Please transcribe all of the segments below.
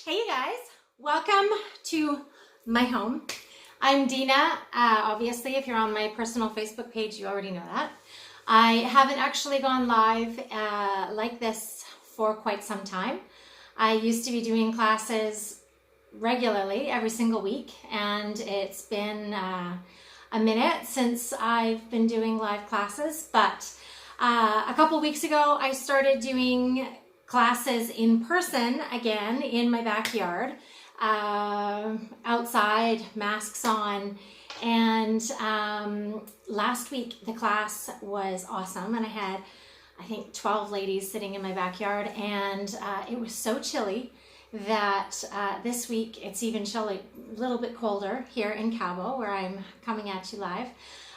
Hey you guys, welcome to my home. I'm Dina. Obviously, if you're on my personal Facebook page, you already know that. I haven't actually gone live like this for quite some time. I used to be doing classes regularly every single week, and it's been a minute since I've been doing live classes, but a couple weeks ago I started doing classes in person again in my backyard, outside, masks on, and last week the class was awesome, and I had I think 12 ladies sitting in my backyard, and it was so chilly that this week it's even chilly, a little bit colder here in Cabo where I'm coming at you live.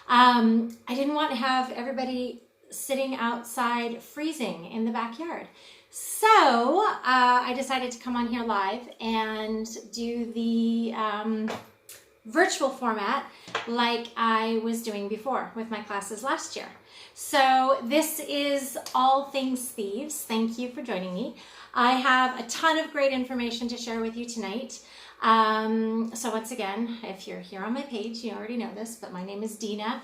I didn't want to have everybody sitting outside freezing in the backyard. So I decided to come on here live and do the virtual format like I was doing before with my classes last year. So this is all things thieves. Thank you for joining me. I have a ton of great information to share with you tonight. So once again, if you're here on my page, you already know this, but my name is Dina.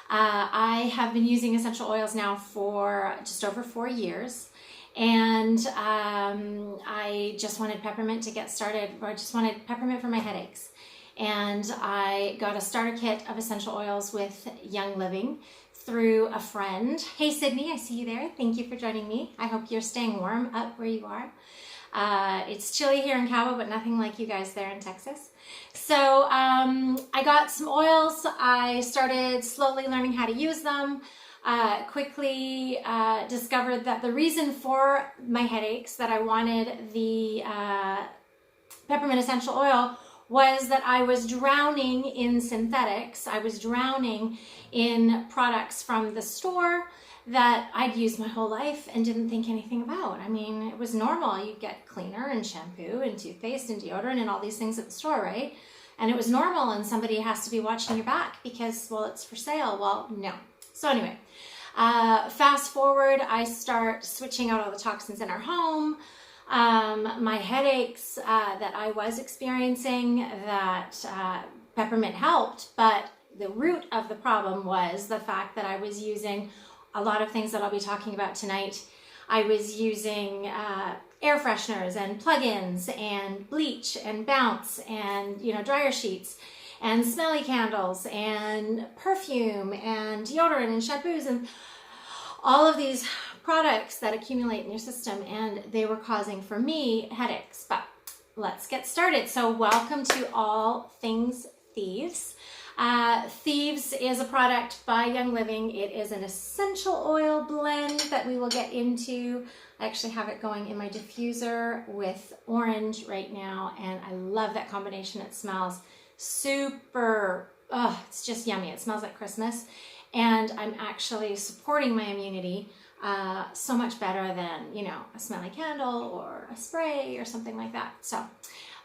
I have been using essential oils now for just over 4 years. And I just wanted peppermint to get started, or I just wanted peppermint for my headaches. And I got a starter kit of essential oils with Young Living through a friend. Hey Sydney, I see you there. Thank you for joining me. I hope you're staying warm up where you are. It's chilly here in Cabo, but nothing like you guys there in Texas. So I got some oils. I started slowly learning how to use them. Quickly discovered that the reason for my headaches, that I wanted the peppermint essential oil, was that I was drowning in synthetics. I was drowning in products from the store that I'd used my whole life and didn't think anything about. I mean, it was normal. You get cleaner and shampoo and toothpaste and deodorant and all these things at the store, right? And it was normal, and somebody has to be watching your back because, well, it's for sale. Well, no. So anyway, fast forward, I start switching out all the toxins in our home. My headaches that I was experiencing, that peppermint helped, but the root of the problem was the fact that I was using a lot of things that I'll be talking about tonight. I was using air fresheners and plug-ins and bleach and bounce and, dryer sheets and smelly candles and perfume and deodorant and shampoos and all of these products that accumulate in your system, and they were causing, for me, headaches. But let's get started. So welcome to All Things Thieves. Thieves is a product by Young Living. It is an essential oil blend that we will get into. I actually have it going in my diffuser with orange right now, and I love that combination. It smells super, it's just yummy. It smells like Christmas, and I'm actually supporting my immunity so much better than, a smelly candle or a spray or something like that. So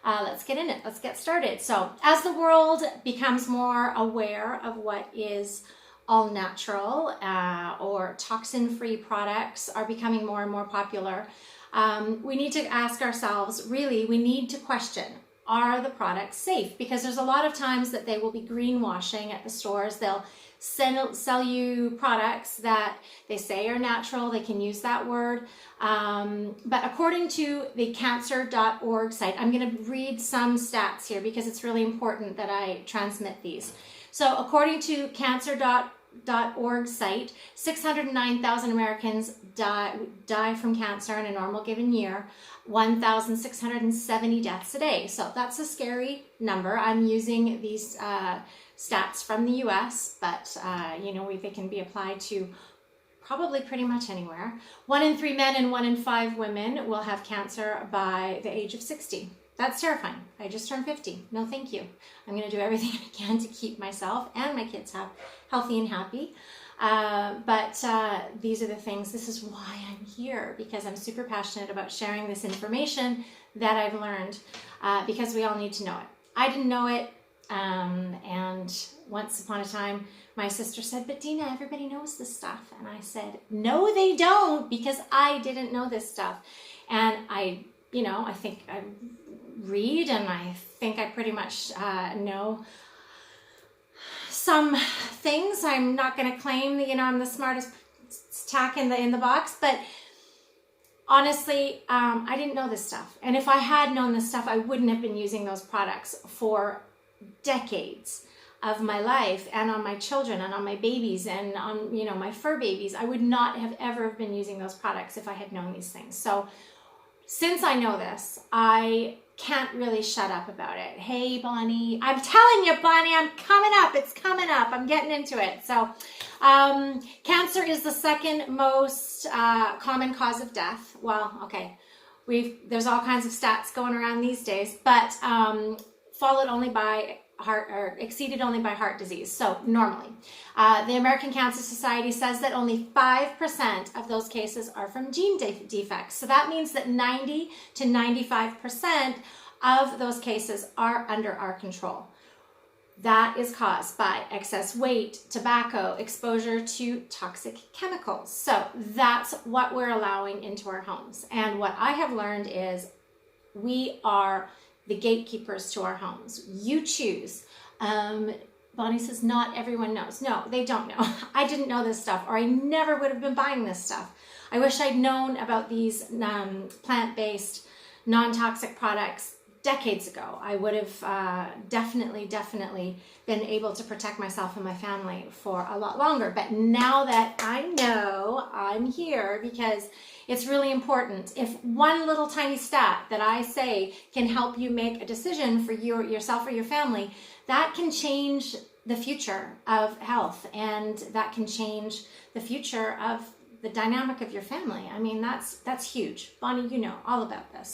let's get in it. Let's get started. So as the world becomes more aware of what is all natural or toxin-free products are becoming more and more popular, we need to ask ourselves, really, we need to question, are the products safe? Because there's a lot of times that they will be greenwashing at the stores. They'll sell you products that they say are natural. They can use that word. But according to the cancer.org site, I'm going to read some stats here because it's really important that I transmit these. So according to cancer.org site, 609,000 Americans die from cancer in a normal given year, 1,670 deaths a day. So that's a scary number. I'm using these stats from the US, but they can be applied to probably pretty much anywhere. 1 in 3 men and 1 in 5 women will have cancer by the age of 60. That's terrifying. I just turned 50. No, thank you. I'm going to do everything I can to keep myself and my kids healthy and happy. But these are the things. This is why I'm here, because I'm super passionate about sharing this information that I've learned, because we all need to know it. I didn't know it. And once upon a time, my sister said, but Dina, everybody knows this stuff. And I said, no, they don't, because I didn't know this stuff. And I think I read, and I think I pretty much know some things. I'm not going to claim that, you know, I'm the smartest tack in the box, but honestly, I didn't know this stuff. And if I had known this stuff, I wouldn't have been using those products for decades of my life, and on my children and on my babies and on, you know, my fur babies. I would not have ever been using those products if I had known these things. So since I know this, I can't really shut up about it. Hey, Bonnie, I'm telling you, Bonnie, I'm coming up. It's coming up. I'm getting into it. So cancer is the second most common cause of death. Well, okay, there's all kinds of stats going around these days, but followed only by exceeded only by heart disease. So normally, the American Cancer Society says that only 5% of those cases are from gene defects. So that means that 90 to 95% of those cases are under our control. That is caused by excess weight, tobacco, exposure to toxic chemicals. So that's what we're allowing into our homes. And what I have learned is we are the gatekeepers to our homes. You choose. Bonnie says not everyone knows. No, they don't know. I didn't know this stuff, or I never would have been buying this stuff. I wish I'd known about these plant-based, non-toxic products decades ago. I would have definitely been able to protect myself and my family for a lot longer. But now that I know, I'm here because it's really important. If one little tiny stat that I say can help you make a decision for yourself or your family, that can change the future of health, and that can change the future of the dynamic of your family. I mean, that's huge. Bonnie, you know all about this.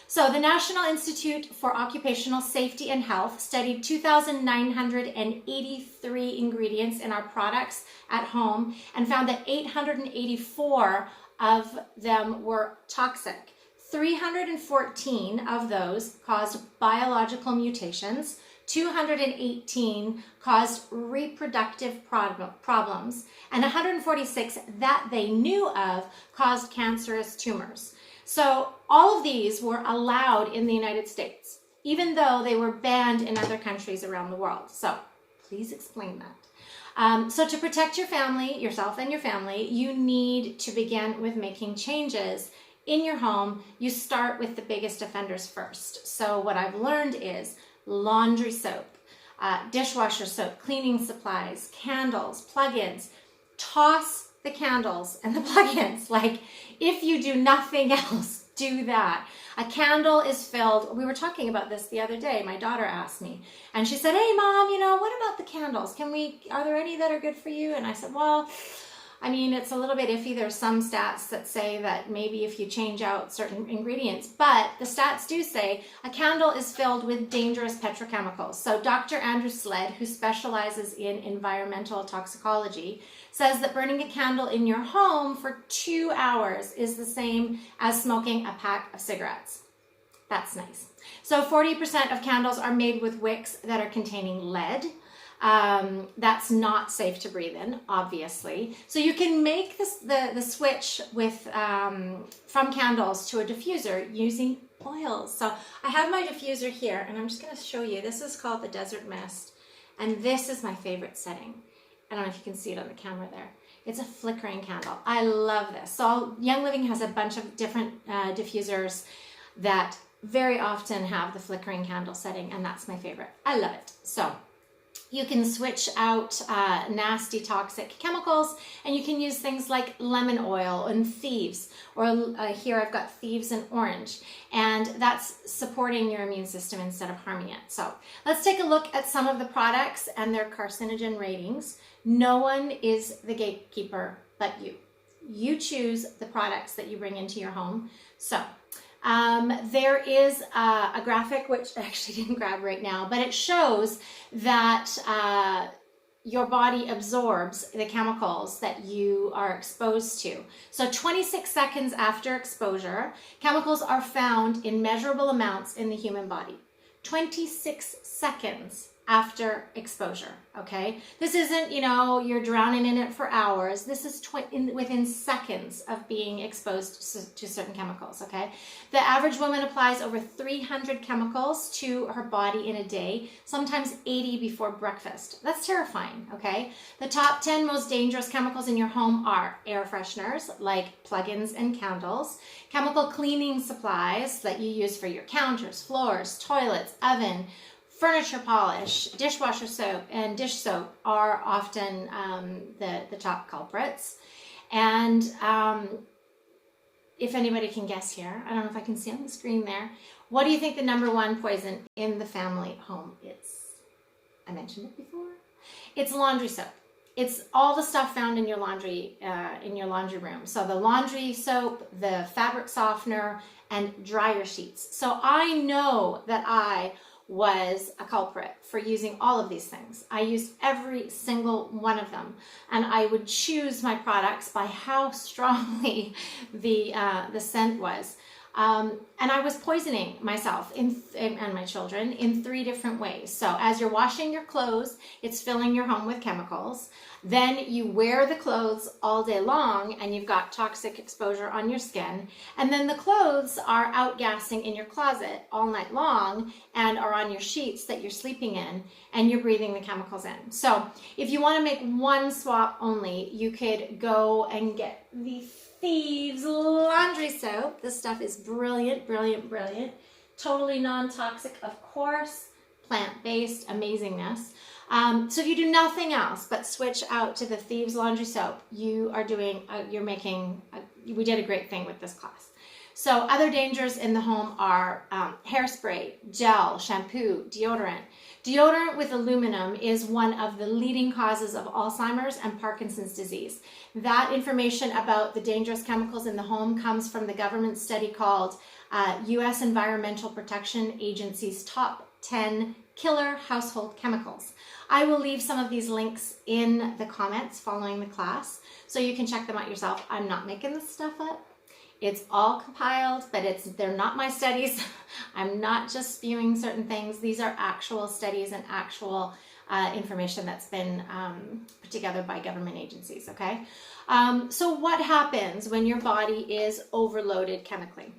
So the National Institute for Occupational Safety and Health studied 2,983 ingredients in our products at home and found that 884 of them were toxic. 314 of those caused biological mutations. 218 caused reproductive problems, and 146 that they knew of caused cancerous tumors. So all of these were allowed in the United States, even though they were banned in other countries around the world. So please explain that. So to protect your family, yourself and your family, you need to begin with making changes in your home. You start with the biggest offenders first. So what I've learned is laundry soap, dishwasher soap, cleaning supplies, candles, plug-ins. Toss the candles and the plug-ins. Like, if you do nothing else, do that. A candle is filled. We were talking about this the other day. My daughter asked me, and she said, "Hey, Mom, you know, what about the candles? Are there any that are good for you?" And I said, well, I mean, it's a little bit iffy. There's some stats that say that maybe if you change out certain ingredients, but the stats do say a candle is filled with dangerous petrochemicals. So Dr. Andrew Sled, who specializes in environmental toxicology, says that burning a candle in your home for 2 hours is the same as smoking a pack of cigarettes. That's nice. So 40% of candles are made with wicks that are containing lead. That's not safe to breathe in, obviously. So you can make the switch with from candles to a diffuser using oils. So I have my diffuser here, and I'm just going to show you. This is called the Desert Mist, and this is my favorite setting. I don't know if you can see it on the camera there. It's a flickering candle. I love this. So Young Living has a bunch of different diffusers that very often have the flickering candle setting, and that's my favorite. I love it. So you can switch out nasty toxic chemicals, and you can use things like lemon oil and Thieves, or here I've got Thieves and orange, and that's supporting your immune system instead of harming it. So let's take a look at some of the products and their carcinogen ratings. No one is the gatekeeper but you. You choose the products that you bring into your home. So there is a graphic, which I actually didn't grab right now, but it shows that your body absorbs the chemicals that you are exposed to. So 26 seconds after exposure, chemicals are found in measurable amounts in the human body. 26 seconds after exposure, okay? This isn't, you know, you're drowning in it for hours. This is within seconds of being exposed to certain chemicals, okay? The average woman applies over 300 chemicals to her body in a day, sometimes 80 before breakfast. That's terrifying, okay? The top 10 most dangerous chemicals in your home are air fresheners, like plug-ins and candles, chemical cleaning supplies that you use for your counters, floors, toilets, oven, furniture polish, dishwasher soap, and dish soap are often the top culprits. And if anybody can guess here, I don't know if I can see on the screen there, what do you think the number one poison in the family home is? I mentioned it before. It's laundry soap. It's all the stuff found in your laundry room. So the laundry soap, the fabric softener, and dryer sheets. So I know that I was a culprit for using all of these things. I used every single one of them, and I would choose my products by how strongly the scent was. And I was poisoning myself and my children in 3 different ways. So as you're washing your clothes, it's filling your home with chemicals. Then you wear the clothes all day long and you've got toxic exposure on your skin. And then the clothes are outgassing in your closet all night long and are on your sheets that you're sleeping in, and you're breathing the chemicals in. So if you want to make one swap only, you could go and get the THIEVES laundry soap. This stuff is brilliant, brilliant, brilliant. Totally non-toxic, of course, plant-based amazingness. So if you do nothing else but switch out to the THIEVES laundry soap, you are doing, we did a great thing with this class. So other dangers in the home are hairspray, gel, shampoo, deodorant. Deodorant with aluminum is one of the leading causes of Alzheimer's and Parkinson's disease. That information about the dangerous chemicals in the home comes from the government study called U.S. Environmental Protection Agency's Top 10 Killer Household Chemicals. I will leave some of these links in the comments following the class, so you can check them out yourself. I'm not making this stuff up. It's all compiled, but they're not my studies. I'm not just spewing certain things. These are actual studies and actual information that's been put together by government agencies, okay? So what happens when your body is overloaded chemically?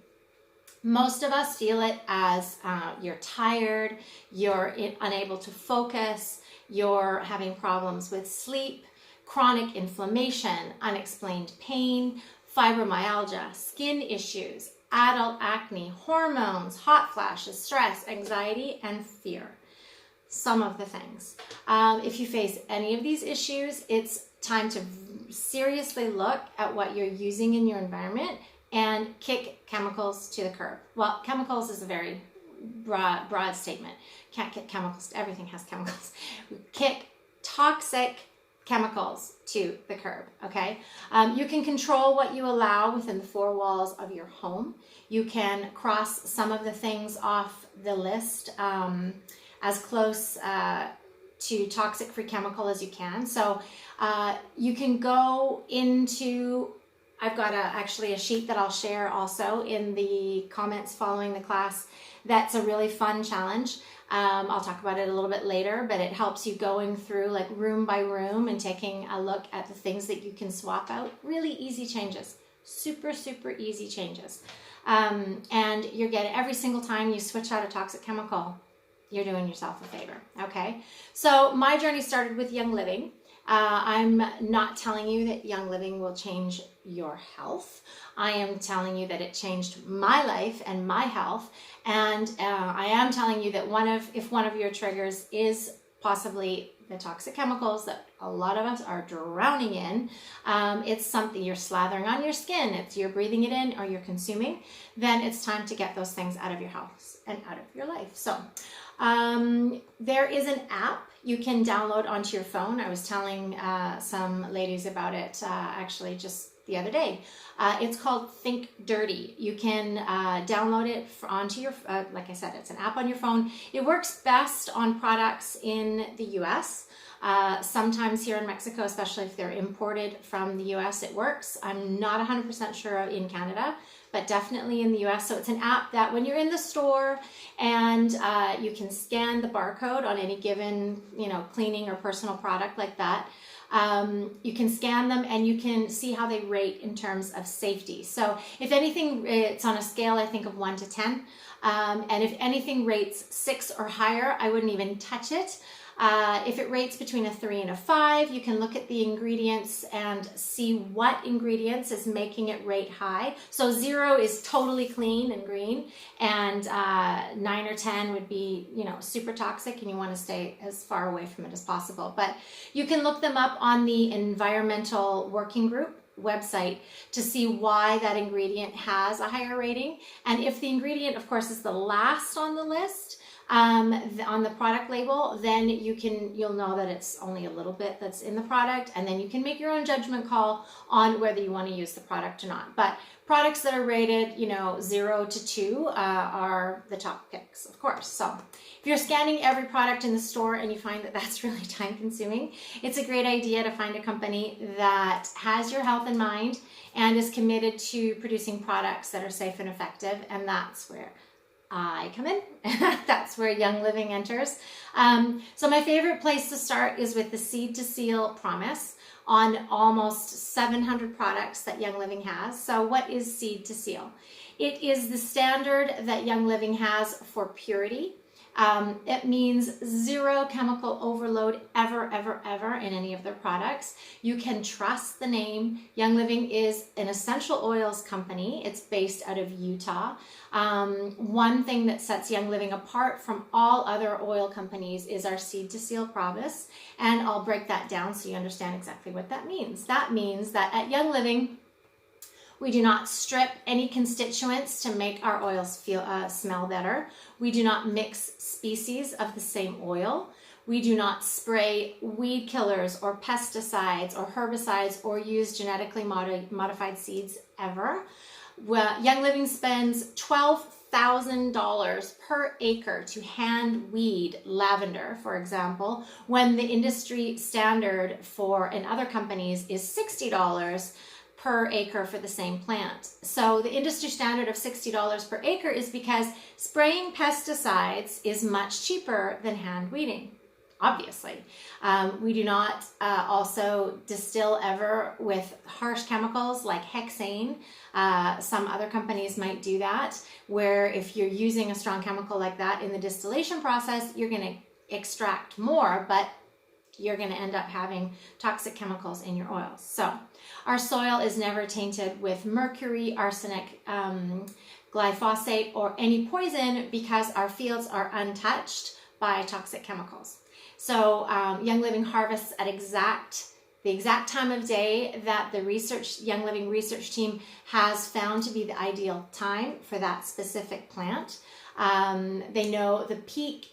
Most of us feel it as you're tired, you're unable to focus, you're having problems with sleep, chronic inflammation, unexplained pain, fibromyalgia, skin issues, adult acne, hormones, hot flashes, stress, anxiety, and fear. Some of the things. If you face any of these issues, it's time to seriously look at what you're using in your environment and kick chemicals to the curb. Well, chemicals is a very broad statement. Can't kick chemicals. Everything has chemicals. Kick toxic chemicals to the curb, okay? You can control what you allow within the 4 walls of your home. You can cross some of the things off the list as close to toxic-free chemical as you can. So you can go into, I've got actually a sheet that I'll share also in the comments following the class. That's a really fun challenge. I'll talk about it a little bit later, but it helps you going through like room by room and taking a look at the things that you can swap out. Really easy changes, super, super easy changes. And you're getting, every single time you switch out a toxic chemical, you're doing yourself a favor, okay? So my journey started with Young Living. I'm not telling you that Young Living will change your health. I am telling you that it changed my life and my health. And I am telling you that if one of your triggers is possibly the toxic chemicals that a lot of us are drowning in, it's something you're slathering on your skin, it's you're breathing it in or you're consuming, then it's time to get those things out of your house and out of your life. So there is an app you can download onto your phone. I was telling some ladies about it actually just the other day. It's called Think Dirty. You can download it onto your, like I said, it's an app on your phone. It works best on products in the US. Sometimes here in Mexico, especially if they're imported from the US, it works. I'm not 100% sure in Canada, but definitely in the US. So it's an app that when you're in the store and you can scan the barcode on any given, cleaning or personal product like that, you can scan them and you can see how they rate in terms of safety. So if anything, it's on a scale, I think, of 1 to 10. And if anything rates 6 or higher, I wouldn't even touch it. If it rates between a 3 and a 5, you can look at the ingredients and see what ingredients is making it rate high. So 0 is totally clean and green, and 9 or 10 would be, super toxic, and you want to stay as far away from it as possible. But you can look them up on the Environmental Working Group website to see why that ingredient has a higher rating. And if the ingredient, of course, is the last on the list, on the product label, then you'll know that it's only a little bit that's in the product, and then you can make your own judgment call on whether you want to use the product or not. But products that are rated, 0 to 2 are the top picks, of course. So if you're scanning every product in the store and you find that that's really time consuming, it's a great idea to find a company that has your health in mind and is committed to producing products that are safe and effective, and that's where I come in. That's where Young Living enters. So my favorite place to start is with the Seed to Seal promise on almost 700 products that Young Living has. So what is Seed to Seal? It is the standard that Young Living has for purity. It means 0 chemical overload ever in any of their products. You can trust the name. Young Living is an essential oils company. It's based out of Utah. One thing that sets Young Living apart from all other oil companies is our Seed to Seal promise. And I'll break that down so you understand exactly what that means. That means that at Young Living, we do not strip any constituents to make our oils smell better. We do not mix species of the same oil. We do not spray weed killers or pesticides or herbicides or use genetically modified seeds ever. Young Living spends $12,000 per acre to hand weed lavender, for example, when the industry standard in other companies is $60 per acre for the same plant. So the industry standard of $60 per acre is because spraying pesticides is much cheaper than hand weeding, obviously. We do not also distill ever with harsh chemicals like hexane. Some other companies might do that, where if you're using a strong chemical like that in the distillation process, you're going to extract more, but you're going to end up having toxic chemicals in your oils. So our soil is never tainted with mercury, arsenic, glyphosate, or any poison because our fields are untouched by toxic chemicals. So Young Living harvests at the exact time of day that the Young Living research team has found to be the ideal time for that specific plant. They know the peak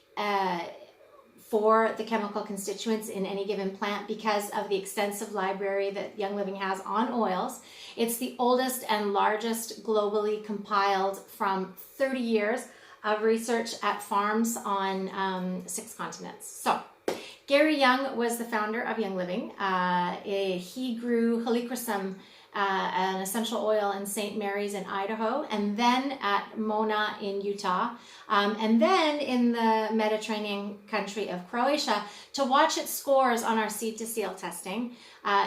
for the chemical constituents in any given plant because of the extensive library that Young Living has on oils. It's the oldest and largest globally compiled from 30 years of research at farms on 6 continents. So Gary Young was the founder of Young Living. He grew helichrysum, an essential oil in St. Mary's in Idaho, and then at Mona in Utah, and then in the Mediterranean country of Croatia to watch its scores on our Seed to Seal testing.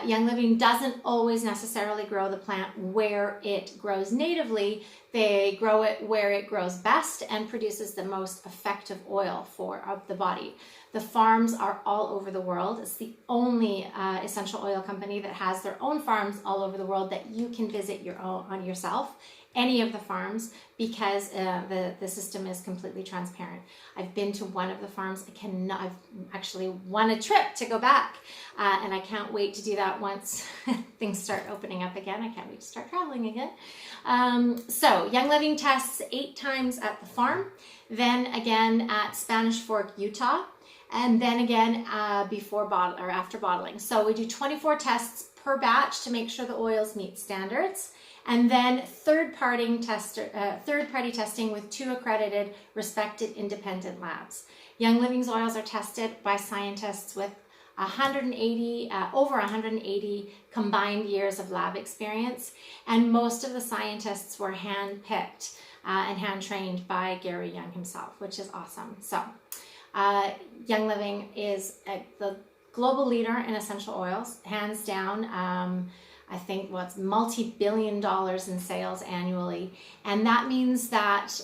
Young Living doesn't always necessarily grow the plant where it grows natively. They grow it where it grows best and produces the most effective oil of the body. The farms are all over the world. It's the only essential oil company that has their own farms all over the world that you can visit yourself, any of the farms, because the system is completely transparent. I've been to one of the farms. I've actually won a trip to go back, and I can't wait to do that once things start opening up again. I can't wait to start traveling again. So Young Living tests 8 times at the farm, then again at Spanish Fork, Utah, and then again before bottle or after bottling. So we do 24 tests per batch to make sure the oils meet standards. And then third-party testing with 2 accredited, respected, independent labs. Young Living's oils are tested by scientists with over 180 combined years of lab experience, and most of the scientists were hand-picked and hand-trained by Gary Young himself, which is awesome. So Young Living is the global leader in essential oils, hands down. I think what's multi-billion dollars in sales annually. And that means that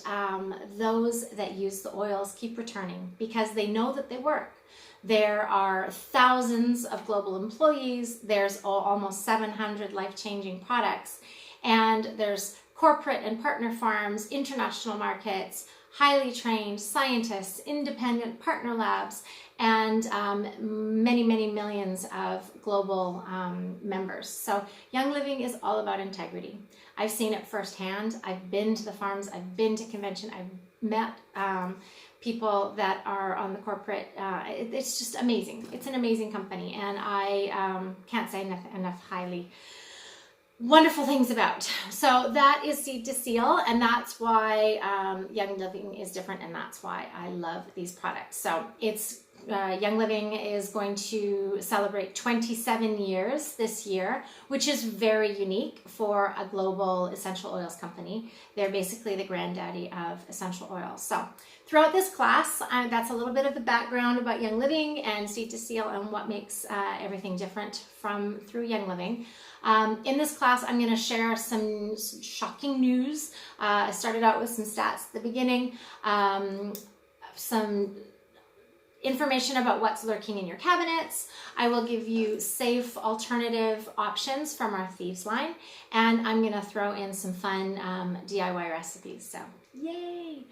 those that use the oils keep returning because they know that they work. There are thousands of global employees. There's almost 700 life-changing products. And there's corporate and partner farms, international markets, highly trained scientists, independent partner labs, and many, many millions of global members. So Young Living is all about integrity. I've seen it firsthand. I've been to the farms. I've been to convention. I've met people that are on the corporate. It's just amazing. It's an amazing company, and I can't say enough highly wonderful things about. So that is Seed to Seal, and that's why Young Living is different, and that's why I love these products. So it's Young Living is going to celebrate 27 years this year, which is very unique for a global essential oils company. They're basically the granddaddy of essential oils. So throughout this class, that's a little bit of the background about Young Living and Seed to Seal and what makes everything different through Young Living. In this class, I'm going to share some shocking news. I started out with some stats at the beginning, some information about what's lurking in your cabinets. I will give you safe alternative options from our Thieves line, and I'm going to throw in some fun DIY recipes. So yay!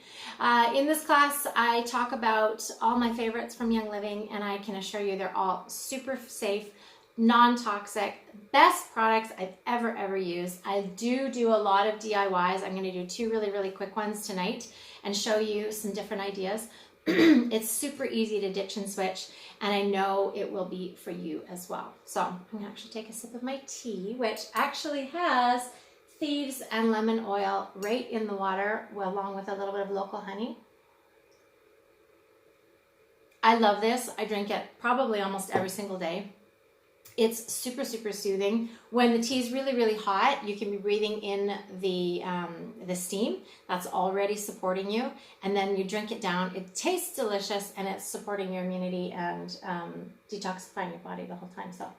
In this class, I talk about all my favorites from Young Living, and I can assure you they're all super safe, non-toxic, best products I've ever used. I do a lot of DIYs. I'm going to do 2 really quick ones tonight and show you some different ideas. It's super easy to ditch and switch, and I know it will be for you as well. So I'm going to actually take a sip of my tea, which actually has Thieves and lemon oil right in the water, along with a little bit of local honey. I love this. I drink it probably almost every single day. It's super soothing. When the tea is really hot, you can be breathing in the steam that's already supporting you, and then you drink it down. It tastes delicious, and it's supporting your immunity and detoxifying your body the whole time. So,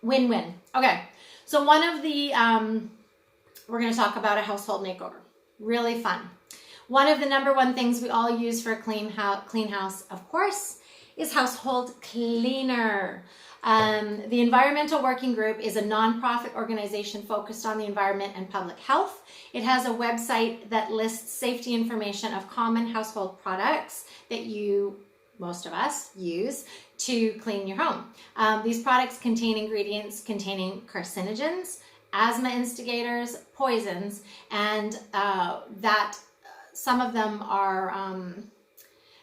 win-win. Okay, so one of the we're going to talk about a household makeover. Really fun. One of the number one things we all use for a clean house, of course, is household cleaner. The Environmental Working Group is a nonprofit organization focused on the environment and public health. It has a website that lists safety information of common household products that most of us, use to clean your home. These products contain ingredients containing carcinogens, asthma instigators, poisons, and that some of them are,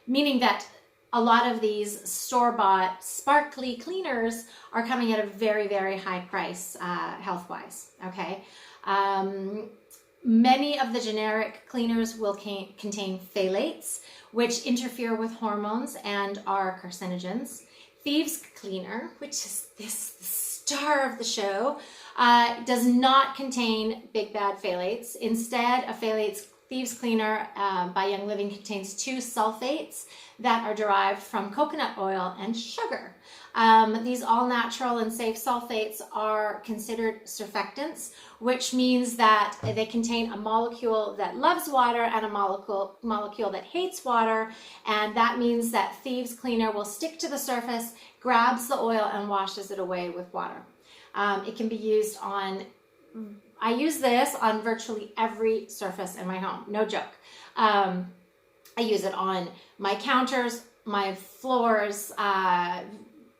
meaning that a lot of these store-bought sparkly cleaners are coming at a very high price health-wise, okay? Many of the generic cleaners will contain phthalates, which interfere with hormones and are carcinogens. Thieves Cleaner, which is the star of the show, does not contain big bad phthalates. Instead, Thieves Cleaner by Young Living contains 2 sulfates that are derived from coconut oil and sugar. These all-natural and safe sulfates are considered surfactants, which means that they contain a molecule that loves water and a molecule that hates water, and that means that Thieves Cleaner will stick to the surface, grabs the oil, and washes it away with water. It can be used on, I use this on virtually every surface in my home, no joke. I use it on my counters, my floors,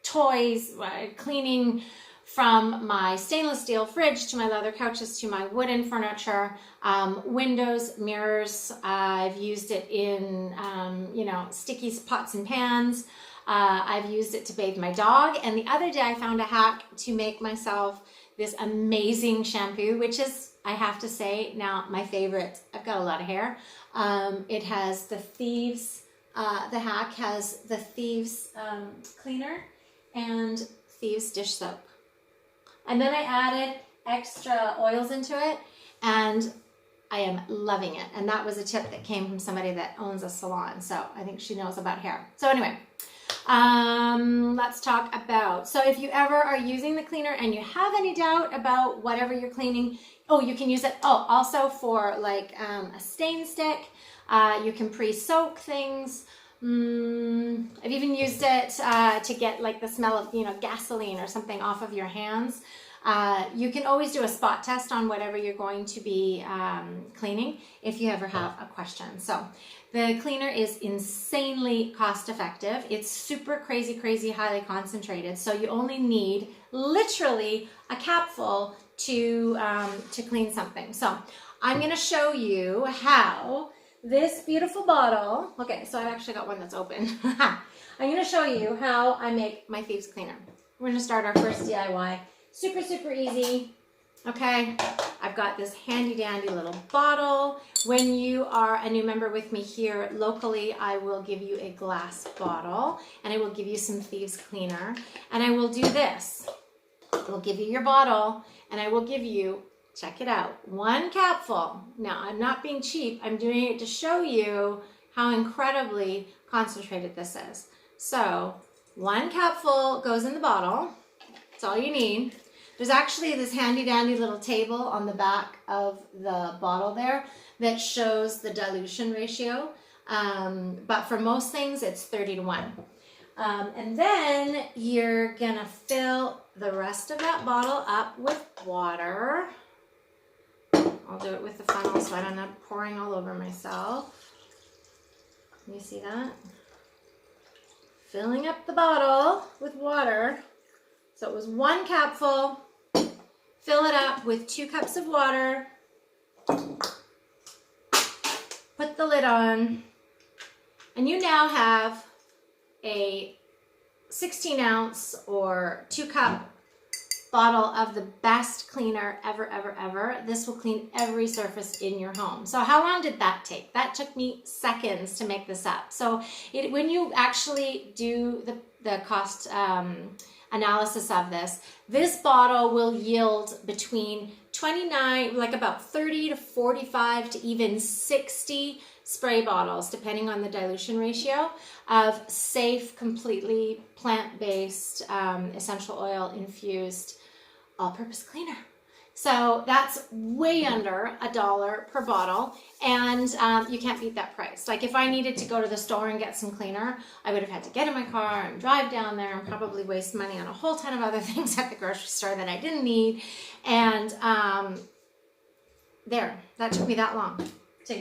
toys, cleaning from my stainless steel fridge to my leather couches to my wooden furniture, windows, mirrors. I've used it in, sticky pots and pans. I've used it to bathe my dog. And the other day I found a hack to make myself this amazing shampoo, which is, I have to say, now my favorite. I've got a lot of hair. It has the Thieves, the hack has the Thieves cleaner and Thieves dish soap. And then I added extra oils into it, and I am loving it. And that was a tip that came from somebody that owns a salon. So I think she knows about hair. So anyway, let's talk about, so if you ever are using the cleaner and you have any doubt about whatever you're cleaning, oh, you can use it, oh, also for like a stain stick. You can pre-soak things. I've even used it to get like the smell of, you know, gasoline or something off of your hands. You can always do a spot test on whatever you're going to be cleaning if you ever have a question. So the cleaner is insanely cost effective. It's super crazy, highly concentrated. So you only need literally a capful to clean something. So I'm going to show you how this beautiful bottle, okay, so I've actually got one that's open. I'm going to show you how I make my Thieves cleaner. We're going to start our first DIY. Super easy. Okay, I've got this handy dandy little bottle. When you are a new member with me here locally, I will give you a glass bottle and I will give you some Thieves cleaner, and I will do this. I will give you your bottle and I will give you, check it out, one capful. Now, I'm not being cheap. I'm doing it to show you how incredibly concentrated this is. So, one capful goes in the bottle. That's all you need. There's actually this handy dandy little table on the back of the bottle there that shows the dilution ratio. But for most things, it's 30-1. And then you're gonna fill the rest of that bottle up with water. I'll do it with the funnel so I don't end up pouring all over myself. Can you see that? Filling up the bottle with water. So it was one capful. Fill it up with 2 cups of water. Put the lid on. And you now have a 16-ounce or 2-cup bottle of the best cleaner ever. This will clean every surface in your home. So how long did that take? That took me seconds to make this up. So when you actually do the cost analysis of this bottle will yield between 29, like about 30 to 45 to even 60 spray bottles, depending on the dilution ratio, of safe, completely plant-based, essential oil infused all-purpose cleaner. So that's way under $1 per bottle, and you can't beat that price. Like if I needed to go to the store and get some cleaner, I would have had to get in my car and drive down there and probably waste money on a whole ton of other things at the grocery store that I didn't need. And that took me that long to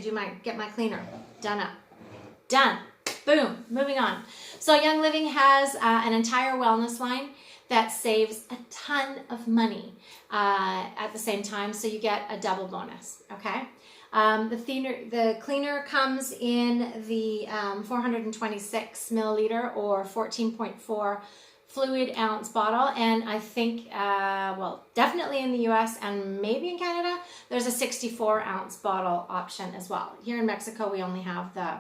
get my cleaner done. Boom, moving on. So Young Living has an entire wellness line that saves a ton of money at the same time, so you get a double bonus, okay? The cleaner comes in the 426 milliliter or 14.4 fluid ounce bottle, and I think, well, definitely in the US and maybe in Canada, there's a 64 ounce bottle option as well. Here in Mexico, we only have the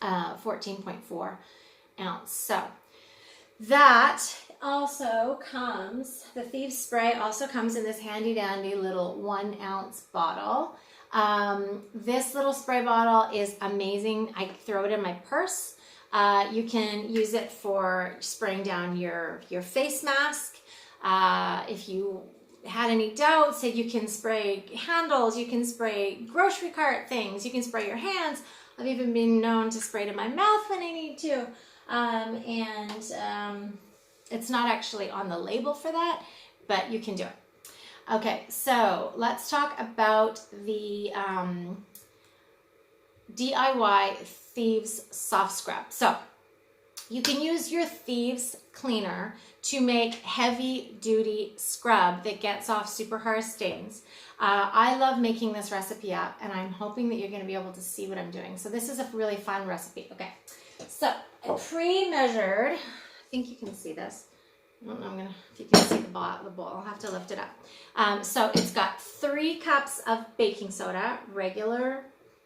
14.4 ounce. So that also comes, the Thieves spray also comes in this handy dandy little 1 ounce bottle. This little spray bottle is amazing. I throw it in my purse. You can use it for spraying down your face mask. If you had any doubts, that you can spray handles, you can spray grocery cart things, you can spray your hands. I've even been known to spray to my mouth when I need to. It's not actually on the label for that, but you can do it. Okay, so let's talk about the DIY Thieves soft scrub. So You can use your Thieves cleaner to make heavy duty scrub that gets off super hard stains. I love making this recipe up, and I'm hoping that you're going to be able to see what I'm doing. So this is a really fun recipe. Okay, so I pre-measured, I think you can see this. I don't know if you can see the bowl, I'll have to lift it up. So it's got 3 cups of baking soda, regular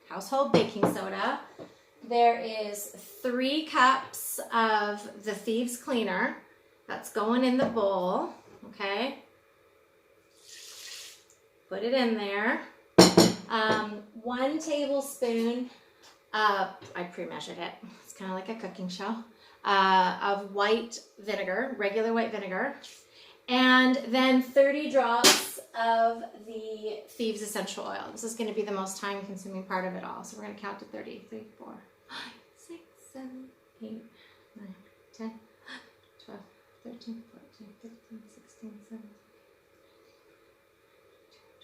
household baking soda. There is 3 cups of the Thieves cleaner. That's going in the bowl, okay? Put it in there. 1 tablespoon, I pre-measured it. It's kind of like a cooking show. Of white vinegar, regular white vinegar. And then 30 drops of the Thieves essential oil. This is going to be the most time consuming part of it all. So we're going to count to 30. 3, 4, 5, 6, 7, 8, 9, 10, 12, 13, 14, 15, 16, 17,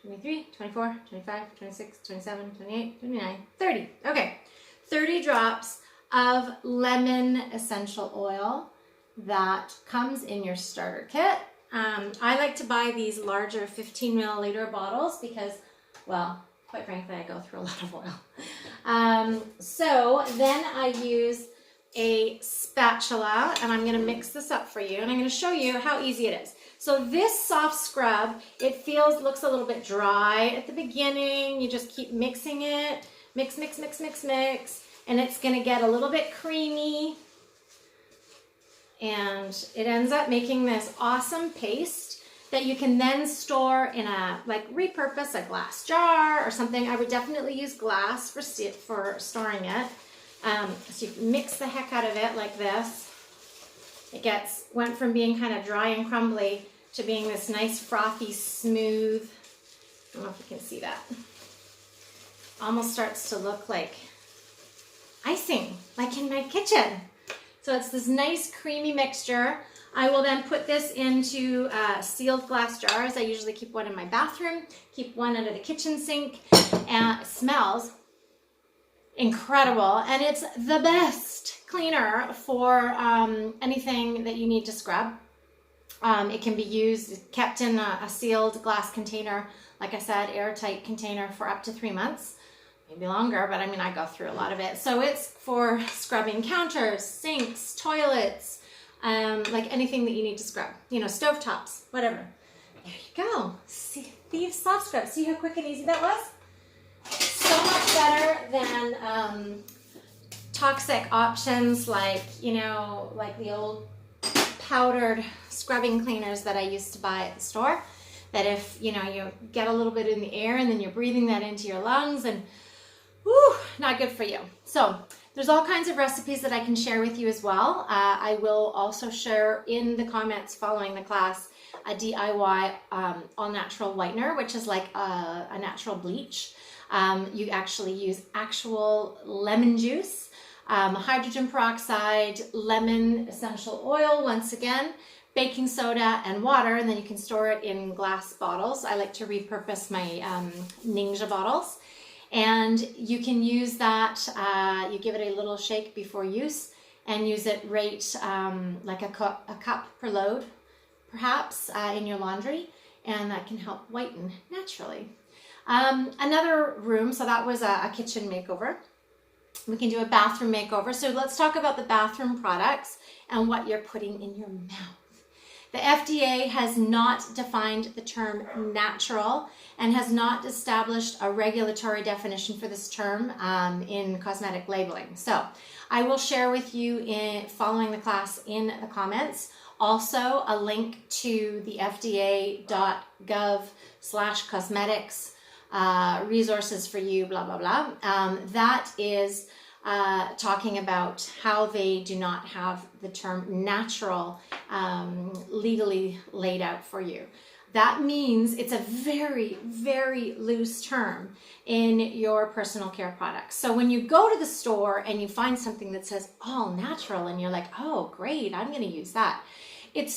23, 24, 25, 26, 27, 28, 29, 30. Okay, 30 drops of lemon essential oil that comes in your starter kit. I like to buy these larger 15 milliliter bottles because, well, quite frankly, I go through a lot of oil. So then I use a spatula, and I'm going to mix this up for you, and I'm going to show you how easy it is. So this soft scrub, it looks a little bit dry at the beginning. You just keep mixing it, mix, mix, mix, mix, mix, and it's going to get a little bit creamy. And it ends up making this awesome paste that you can then store in repurpose a glass jar or something. I would definitely use glass for storing it. So you mix the heck out of it like this. It went from being kind of dry and crumbly to being this nice frothy, smooth. I don't know if you can see that. Almost starts to look like icing, like in my kitchen. So it's this nice creamy mixture. I will then put this into sealed glass jars. I usually keep one in my bathroom, keep one under the kitchen sink, and it smells incredible. And it's the best cleaner for anything that you need to scrub. It can be kept in a sealed glass container, like I said, airtight container for up to 3 months. Maybe longer, but I mean, I go through a lot of it. So it's for scrubbing counters, sinks, toilets, like anything that you need to scrub, stovetops, whatever. There you go. See, Thieves soft scrub. See how quick and easy that was? So much better than toxic options like the old powdered scrubbing cleaners that I used to buy at the store. That if, you get a little bit in the air and then you're breathing that into your lungs and whew, not good for you. So there's all kinds of recipes that I can share with you as well. I will also share in the comments following the class a DIY all-natural whitener, which is like a natural bleach. You actually use actual lemon juice, hydrogen peroxide, lemon essential oil, once again, baking soda and water, and then you can store it in glass bottles. I like to repurpose my Ninja bottles. And you can use that, you give it a little shake before use and use it right like a cup per load, perhaps, in your laundry, and that can help whiten naturally. Another room, so that was a kitchen makeover. We can do a bathroom makeover. So let's talk about the bathroom products and what you're putting in your mouth. The FDA has not defined the term natural and has not established a regulatory definition for this term in cosmetic labeling. So I will share with you following the class in the comments also a link to the fda.gov/cosmetics resources for you, blah, blah, blah. That is talking about how they do not have the term natural legally laid out for you. That means it's a very, very loose term in your personal care products. So when you go to the store and you find something that says all natural and you're like, oh, great, I'm going to use that. It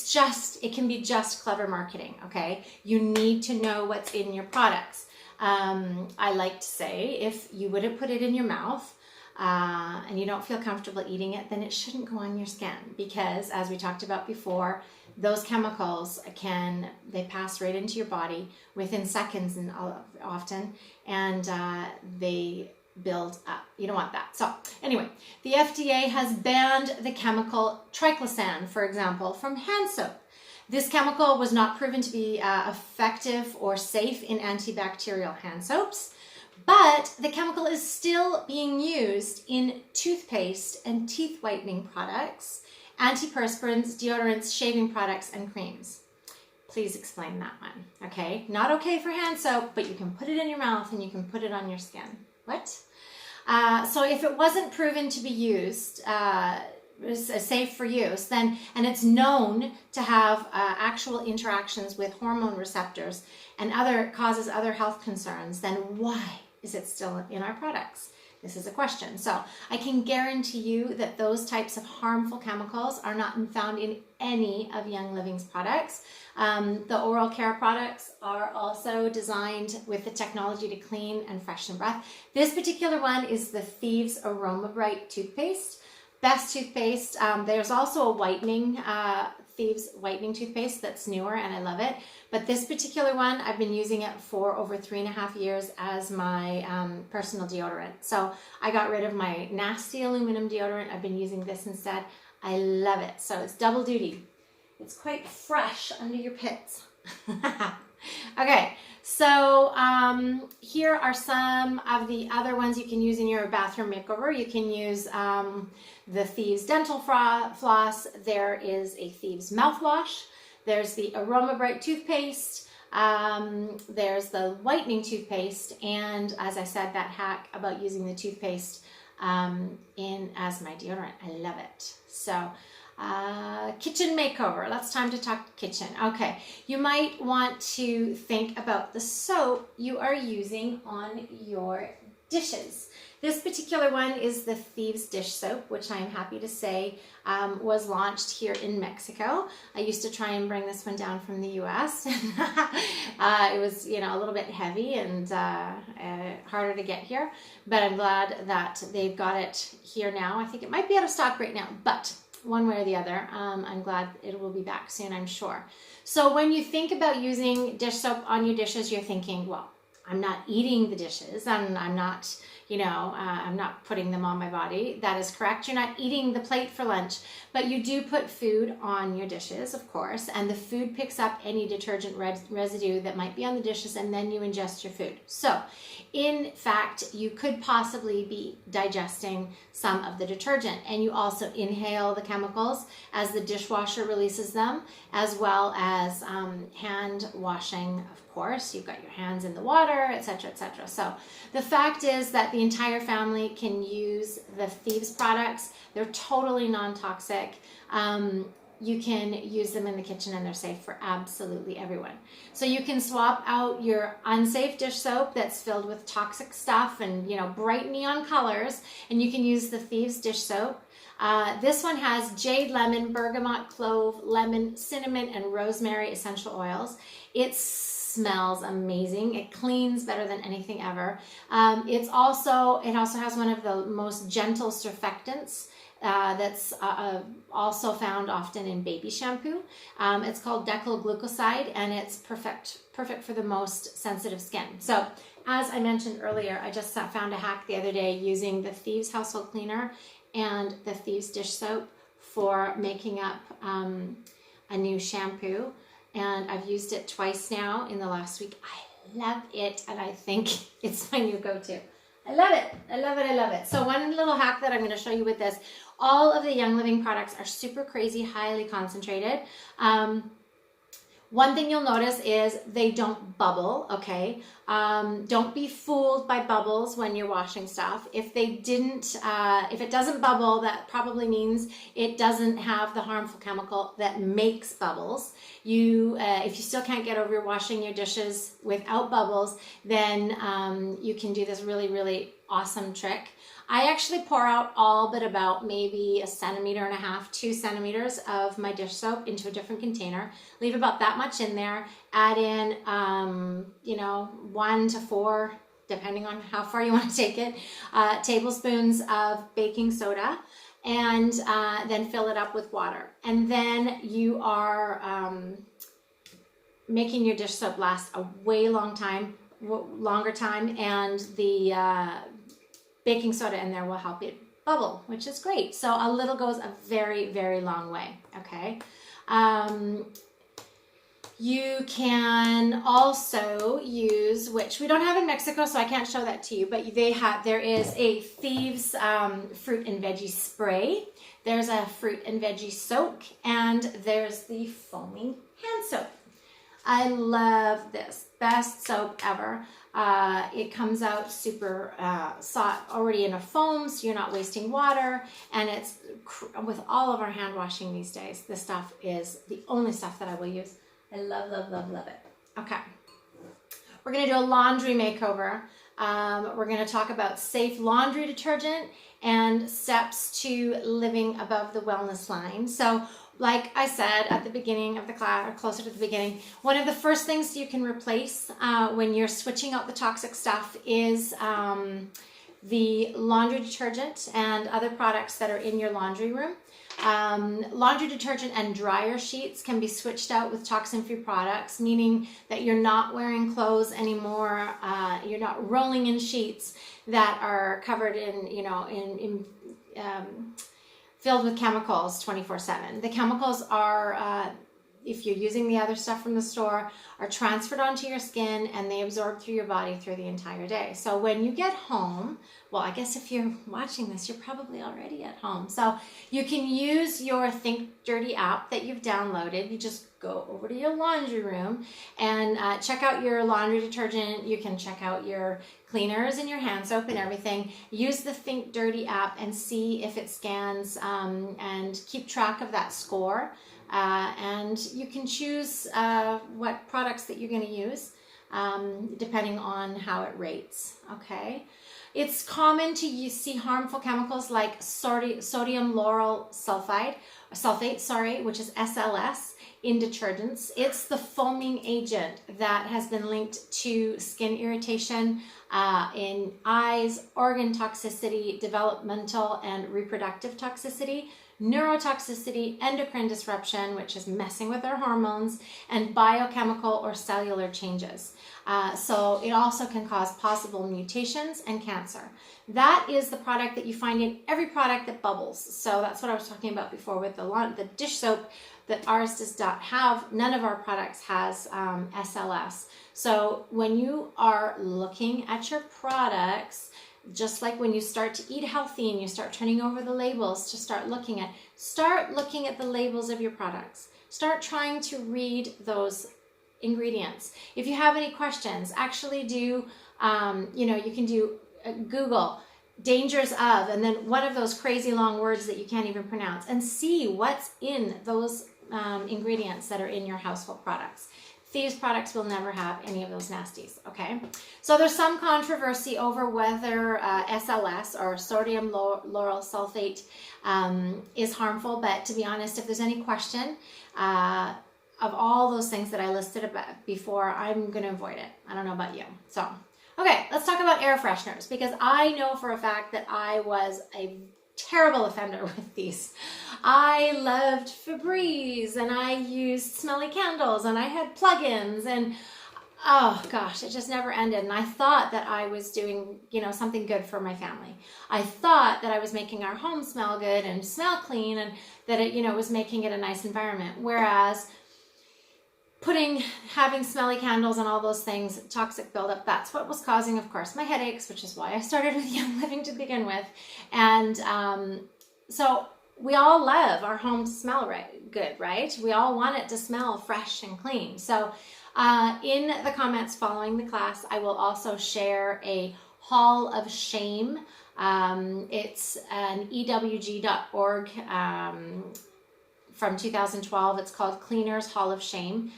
can be just clever marketing, okay? You need to know what's in your products. I like to say, if you wouldn't put it in your mouth, and you don't feel comfortable eating it, then it shouldn't go on your skin, because as we talked about before, those chemicals they pass right into your body within seconds and often, and they build up. You don't want that. So anyway, the FDA has banned the chemical triclosan, for example, from hand soap. This chemical was not proven to be effective or safe in antibacterial hand soaps, but the chemical is still being used in toothpaste and teeth whitening products, antiperspirants, deodorants, shaving products, and creams. Please explain that one. Okay, not okay for hand soap, but you can put it in your mouth and you can put it on your skin. What? So if it wasn't proven to be used, safe for use, then, and it's known to have actual interactions with hormone receptors and causes other health concerns, then why is it still in our products? This is a question. So I can guarantee you that those types of harmful chemicals are not found in any of Young Living's products. The oral care products are also designed with the technology to clean and freshen breath. This particular one is the Thieves Aroma Bright toothpaste. Best toothpaste. There's also a whitening, Thieves whitening toothpaste that's newer, and I love it. But this particular one, I've been using it for over 3.5 years as my personal deodorant. So I got rid of my nasty aluminum deodorant. I've been using this instead. I love it. So it's double duty. It's quite fresh under your pits. Okay, so here are some of the other ones you can use in your bathroom makeover. You can use the Thieves Dental Floss. There is a Thieves mouthwash. There's the Aroma Bright toothpaste. There's the whitening toothpaste. And as I said, that hack about using the toothpaste as my deodorant. I love it. So kitchen makeover. It's time to talk kitchen. Okay, you might want to think about the soap you are using on your dishes. This particular one is the Thieves dish soap, which I'm happy to say was launched here in Mexico. I used to try and bring this one down from the US. It was, a little bit heavy and harder to get here, but I'm glad that they've got it here now. I think it might be out of stock right now, but one way or the other, I'm glad it will be back soon, I'm sure. So when you think about using dish soap on your dishes, you're thinking, well, I'm not eating the dishes, and I'm not, I'm not putting them on my body. That is correct. You're not eating the plate for lunch, but you do put food on your dishes, of course, and the food picks up any detergent residue that might be on the dishes, and then you ingest your food. So, in fact, you could possibly be digesting some of the detergent, and you also inhale the chemicals as the dishwasher releases them, as well as hand washing, of course. You've got your hands in the water, etc., etc. So the fact is that the entire family can use the Thieves products. They're totally non-toxic. You can use them in the kitchen and they're safe for absolutely everyone. So you can swap out your unsafe dish soap that's filled with toxic stuff and, bright neon colors, and you can use the Thieves dish soap. This one has jade lemon, bergamot, clove, lemon, cinnamon, and rosemary essential oils. It smells amazing. It cleans better than anything ever. It also has one of the most gentle surfactants that's also found often in baby shampoo. It's called decyl glucoside, and it's perfect for the most sensitive skin. So as I mentioned earlier, I just found a hack the other day using the Thieves household cleaner and the Thieves dish soap for making up a new shampoo. And I've used it twice now in the last week. I love it, and I think it's my new go-to. I love it. I love it. I love it. So one little hack that I'm going to show you with this, all of the Young Living products are super crazy, highly concentrated. One thing you'll notice is they don't bubble, okay? Don't be fooled by bubbles when you're washing stuff. If it doesn't bubble, that probably means it doesn't have the harmful chemical that makes bubbles. If you still can't get over washing your dishes without bubbles, then you can do this really, really awesome trick. I actually pour out all but about maybe 1.5 centimeters, 2 centimeters of my dish soap into a different container. Leave about that much in there. Add in, 1 to 4 depending on how far you want to take it, tablespoons of baking soda, and then fill it up with water. And then you are making your dish soap last a way longer time, and the baking soda in there will help it bubble, which is great. So a little goes a very, very long way, okay? You can also use, which we don't have in Mexico, so I can't show that to you, but there is a THIEVES fruit and veggie spray. There's a fruit and veggie soak, and there's the foaming hand soap. I love this. Best soap ever. It comes out super soft, already in a foam, so you're not wasting water. And it's with all of our hand washing these days, this stuff is the only stuff that I will use. I love, love, love, love it. Okay. We're going to do a laundry makeover. We're going to talk about safe laundry detergent and steps to living above the wellness line. So, like I said at the beginning of the class, or closer to the beginning, one of the first things you can replace when you're switching out the toxic stuff is the laundry detergent and other products that are in your laundry room. Laundry detergent and dryer sheets can be switched out with toxin-free products, meaning that you're not wearing clothes anymore. You're not rolling in sheets that are covered in filled with chemicals 24/7. The chemicals are, if you're using the other stuff from the store, are transferred onto your skin and they absorb through your body through the entire day. So when you get home, well, I guess if you're watching this, you're probably already at home. So you can use your Think Dirty app that you've downloaded. You just go over to your laundry room and check out your laundry detergent. You can check out your cleaners and your hand soap and everything. Use the Think Dirty app and see if it scans and keep track of that score. And you can choose what products that you're going to use depending on how it rates, okay? It's common to see harmful chemicals like sodium lauryl sulfate, which is SLS, in detergents. It's the foaming agent that has been linked to skin irritation in eyes, organ toxicity, developmental and reproductive toxicity, neurotoxicity, endocrine disruption, which is messing with our hormones, and biochemical or cellular changes. So it also can cause possible mutations and cancer. That is the product that you find in every product that bubbles. So that's what I was talking about before with the dish soap that ours does not have. None of our products has SLS. So when you are looking at your products, just like when you start to eat healthy and you start turning over the labels to start looking at the labels of your products. Start trying to read those ingredients. If you have any questions, actually do, you can do Google dangers of, and then one of those crazy long words that you can't even pronounce, and see what's in those ingredients that are in your household products. Thieves products will never have any of those nasties, okay? So there's some controversy over whether SLS or sodium lauryl sulfate is harmful, but to be honest, if there's any question of all those things that I listed about before, I'm going to avoid it. I don't know about you. So, okay, let's talk about air fresheners, because I know for a fact that I was a terrible offender with these. I loved Febreze, and I used smelly candles, and I had plugins, and oh gosh, it just never ended. And I thought that I was doing, something good for my family. I thought that I was making our home smell good and smell clean, and that it, was making it a nice environment. Whereas having smelly candles and all those things, toxic buildup, that's what was causing, of course, my headaches, which is why I started with Young Living to begin with. And so we all love our home to smell good, right? We all want it to smell fresh and clean. So in the comments following the class, I will also share a Hall of Shame. It's an EWG.org from 2012. It's called Cleaners Hall of Shame.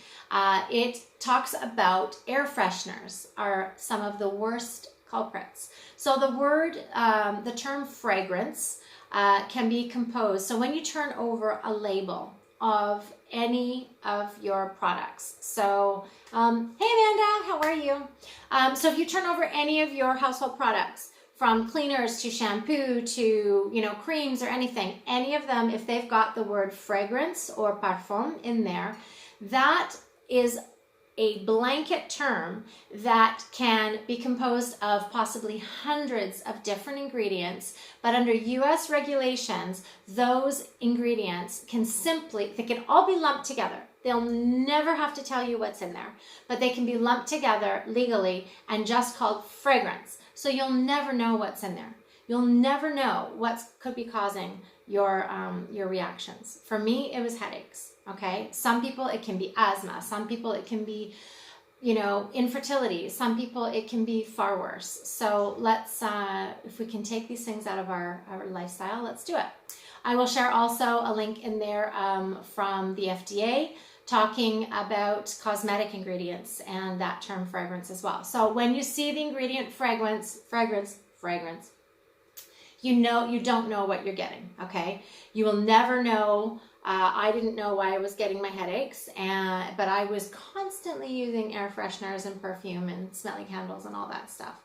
It talks about air fresheners are some of the worst culprits. So the term fragrance can be composed. So when you turn over a label of any of your products. So, hey Amanda, how are you? So if you turn over any of your household products, from cleaners to shampoo to, you know, creams or anything, any of them, if they've got the word fragrance or parfum in there, that is a blanket term that can be composed of possibly hundreds of different ingredients, but under US regulations, those ingredients they can all be lumped together. They'll never have to tell you what's in there, but they can be lumped together legally and just called fragrance. So you'll never know what's in there. You'll never know what could be causing your reactions. For me, it was headaches. Okay. Some people, it can be asthma. Some people, it can be, you know, infertility. Some people, it can be far worse. So let's, if we can take these things out of our lifestyle, let's do it. I will share also a link in there from the FDA talking about cosmetic ingredients and that term fragrance as well. So when you see the ingredient fragrance, you know, you don't know what you're getting, okay? You will never know. I didn't know why I was getting my headaches, but I was constantly using air fresheners and perfume and smelling candles and all that stuff.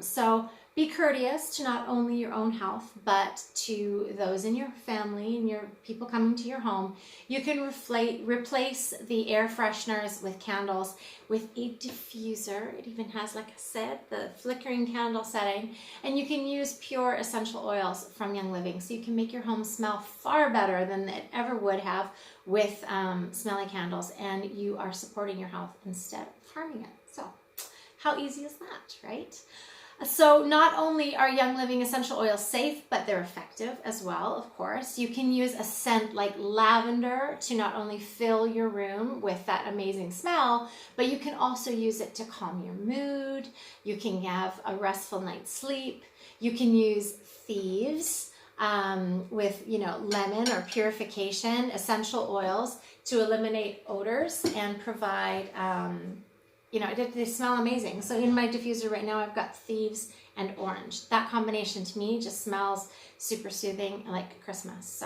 So be courteous to not only your own health, but to those in your family and your people coming to your home. You can replace the air fresheners with candles with a diffuser. It even has, like I said, the flickering candle setting. And you can use pure essential oils from Young Living. So you can make your home smell far better than it ever would have with smelly candles. And you are supporting your health instead of harming it. So how easy is that, right? So not only are Young Living essential oils safe, but they're effective as well, of course. You can use a scent like lavender to not only fill your room with that amazing smell, but you can also use it to calm your mood. You can have a restful night's sleep. You can use Thieves with, you know, lemon or purification essential oils to eliminate odors and provide you know, they smell amazing. So in my diffuser right now, I've got Thieves and orange. That combination to me just smells super soothing, like Christmas.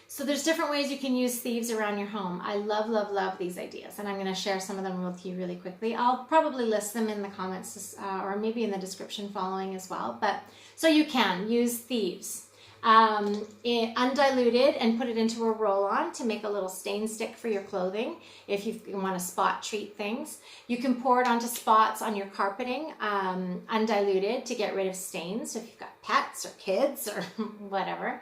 So there's different ways you can use Thieves around your home. I love, love, love these ideas. And I'm going to share some of them with you really quickly. I'll probably list them in the comments or maybe in the description following as well. But so you can use Thieves. Undiluted, and put it into a roll-on to make a little stain stick for your clothing if you want to spot treat things. You can pour it onto spots on your carpeting, undiluted, to get rid of stains. So if you've got pets or kids or whatever.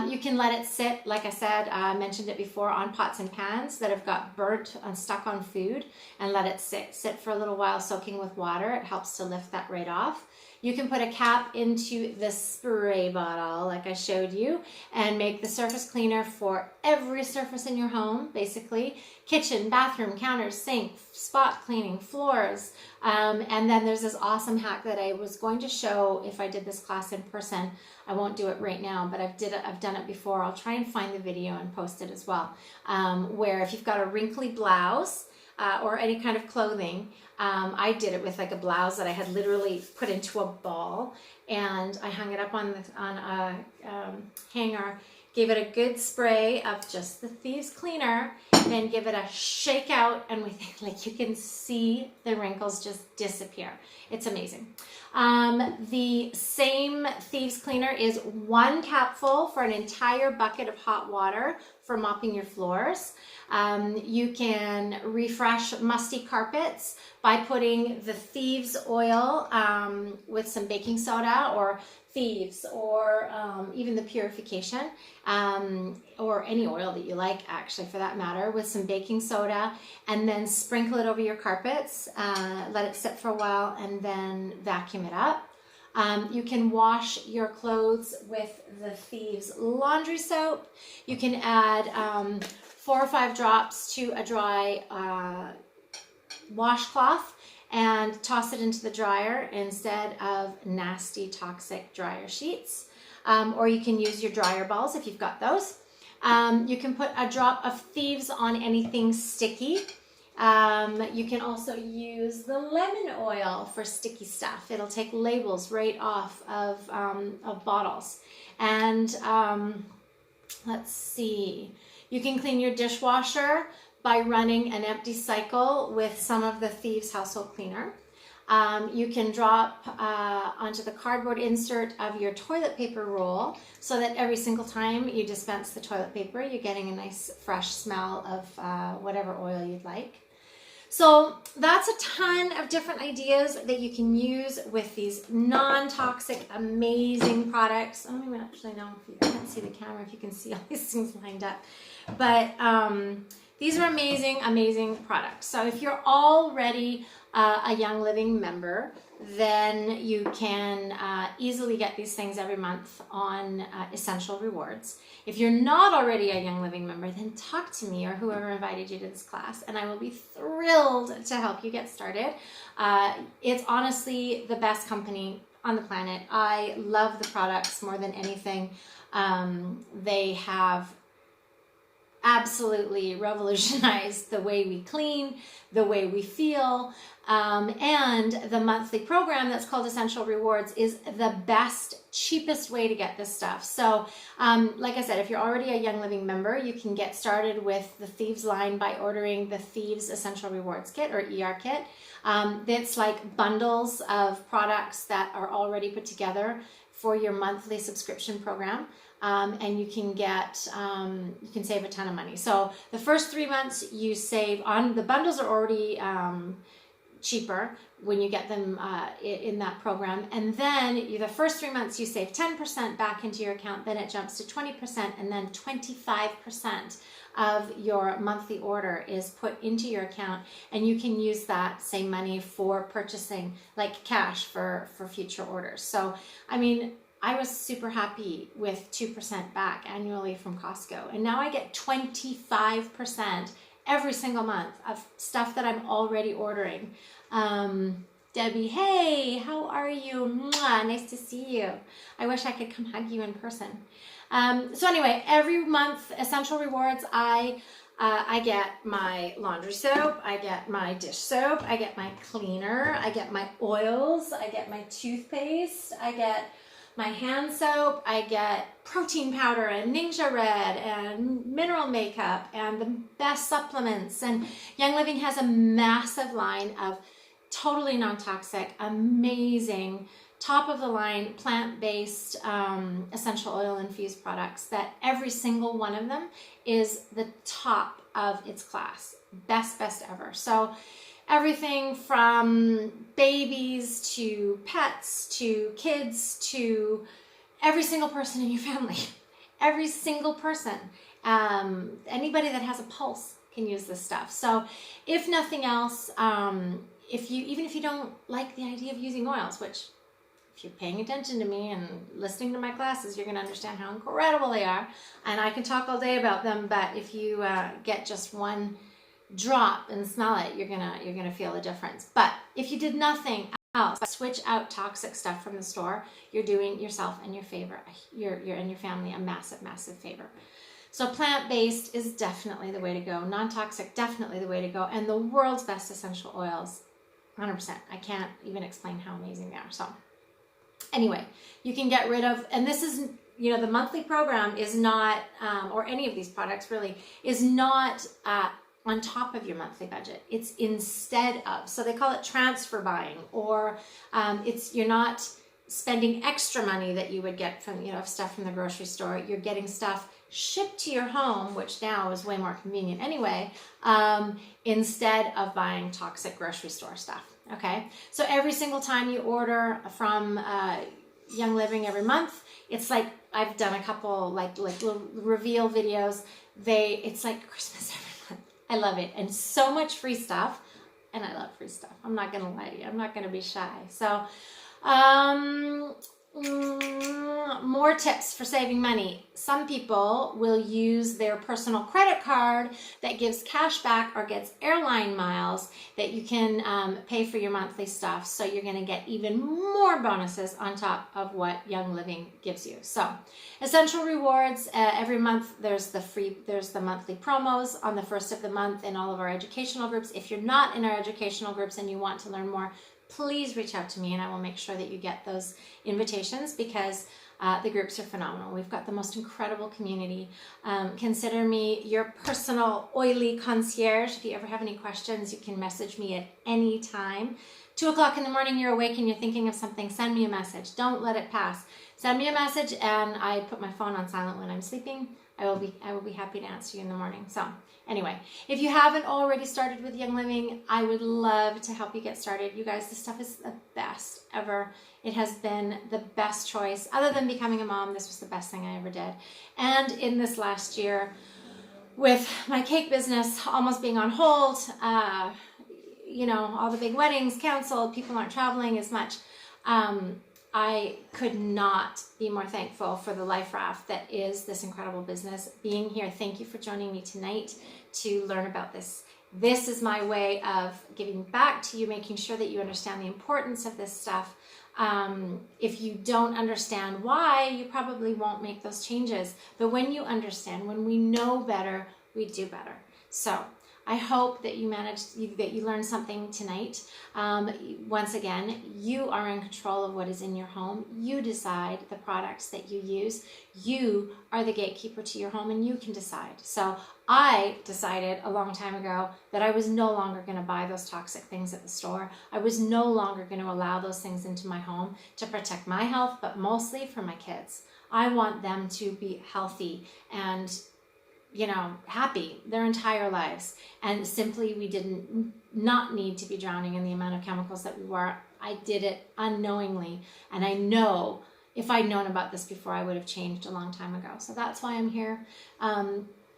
You can let it sit, like I said, I mentioned it before, on pots and pans that have got burnt and stuck on food, and let it sit for a little while soaking with water. It helps to lift that right off. You can put a cap into the spray bottle like I showed you and make the surface cleaner for every surface in your home, basically. Kitchen, bathroom, counters, sink, spot cleaning, floors. And then there's this awesome hack that I was going to show if I did this class in person. I won't do it right now, but I've done it before. I'll try and find the video and post it as well. Where if you've got a wrinkly blouse, or any kind of clothing. I did it with like a blouse that I had literally put into a ball, and I hung it up on a hanger, gave it a good spray of just the Thieves cleaner, then give it a shake out, and like you can see the wrinkles just disappear. It's amazing. The same Thieves cleaner is 1 capful for an entire bucket of hot water for mopping your floors. You can refresh musty carpets by putting the Thieves oil with some baking soda, or Thieves, or even the purification, or any oil that you like, actually, for that matter, with some baking soda, and then sprinkle it over your carpets, let it sit for a while, and then vacuum it up. You can wash your clothes with the Thieves laundry soap. You can add 4 or 5 drops to a dry washcloth and toss it into the dryer instead of nasty toxic dryer sheets. Or you can use your dryer balls if you've got those. You can put a drop of Thieves on anything sticky. You can also use the lemon oil for sticky stuff. It'll take labels right off of bottles. And let's see. You can clean your dishwasher by running an empty cycle with some of the Thieves household cleaner. You can drop onto the cardboard insert of your toilet paper roll so that every single time you dispense the toilet paper, you're getting a nice fresh smell of whatever oil you'd like. So that's a ton of different ideas that you can use with these non-toxic, amazing products. I don't even actually know if you can't see the camera, if you can see all these things lined up. But these are amazing, amazing products. So if you're already a Young Living member, then you can easily get these things every month on Essential Rewards. If you're not already a Young Living member, then talk to me or whoever invited you to this class, and I will be thrilled to help you get started. It's honestly the best company on the planet. I love the products more than anything. They have absolutely revolutionized the way we clean, the way we feel, and the monthly program that's called Essential Rewards is the best, cheapest way to get this stuff. So like I said, if you're already a Young Living member, you can get started with the Thieves line by ordering the Thieves Essential Rewards Kit or ER Kit. It's like bundles of products that are already put together for your monthly subscription program. And you can get, you can save a ton of money. So the first 3 months you save on, the bundles are already cheaper when you get them in that program. And then the first 3 months you save 10% back into your account, then it jumps to 20%, and then 25% of your monthly order is put into your account, and you can use that same money for purchasing like cash for future orders. So, I mean, I was super happy with 2% back annually from Costco. And now I get 25% every single month of stuff that I'm already ordering. Debbie, hey, how are you? Mwah, nice to see you. I wish I could come hug you in person. So anyway, every month, Essential Rewards, I get my laundry soap, I get my dish soap, I get my cleaner, I get my oils, I get my toothpaste, I get my hand soap, I get protein powder and Ninja Red and mineral makeup and the best supplements. And Young Living has a massive line of totally non-toxic, amazing, top-of-the-line, plant-based essential oil infused products that every single one of them is the top of its class. Best ever. So everything from babies to pets to kids to every single person in your family. Every single person. Anybody that has a pulse can use this stuff. So if nothing else, even if you don't like the idea of using oils, which if you're paying attention to me and listening to my classes, you're going to understand how incredible they are. And I can talk all day about them, but if you get just one drop and smell it, you're gonna feel the difference. But if you did nothing else but switch out toxic stuff from the store, you're doing yourself and your and your family a massive favor. So plant-based is definitely the way to go. Non-toxic, definitely the way to go. And the world's best essential oils, 100%. I can't even explain how amazing they are. So anyway, you can get rid of, and this is, you know, the monthly program is not, or any of these products really, is not on top of your monthly budget. It's instead of. So they call it transfer buying, or you're not spending extra money that you would get from, you know, stuff from the grocery store. You're getting stuff shipped to your home, which now is way more convenient anyway, instead of buying toxic grocery store stuff. Okay, so every single time you order from Young Living every month, it's like, I've done a couple like little reveal videos. It's like Christmas every month. I love it. And so much free stuff. And I love free stuff. I'm not going to lie to you. I'm not going to be shy. So, more tips for saving money. Some people will use their personal credit card that gives cash back or gets airline miles that you can pay for your monthly stuff. So you're going to get even more bonuses on top of what Young Living gives you. So Essential Rewards, every month there's the monthly promos on the first of the month in all of our educational groups. If you're not in our educational groups and you want to learn more, please reach out to me and I will make sure that you get those invitations, because the groups are phenomenal. We've got the most incredible community. Consider me your personal oily concierge. If you ever have any questions, you can message me at any time. 2 o'clock in the morning, you're awake and you're thinking of something, send me a message. Don't let it pass. Send me a message, and I put my phone on silent when I'm sleeping. I will be happy to answer you in the morning. So anyway, if you haven't already started with Young Living, I would love to help you get started. You guys, this stuff is the best ever. It has been the best choice. Other than becoming a mom, this was the best thing I ever did. And in this last year, with my cake business almost being on hold, you know, all the big weddings canceled, people aren't traveling as much. I could not be more thankful for the life raft that is this incredible business. Being here, thank you for joining me tonight to learn about this. This is my way of giving back to you, making sure that you understand the importance of this stuff. If you don't understand why, you probably won't make those changes. But when you understand, when we know better, we do better. So I hope that you learned something tonight. Once again, you are in control of what is in your home. You decide the products that you use. You are the gatekeeper to your home, and you can decide. So I decided a long time ago that I was no longer going to buy those toxic things at the store. I was no longer going to allow those things into my home to protect my health, but mostly for my kids. I want them to be healthy and, you know, happy their entire lives. And simply, we didn't not need to be drowning in the amount of chemicals that we were. I did it unknowingly. And I know if I'd known about this before, I would have changed a long time ago. So that's why I'm here.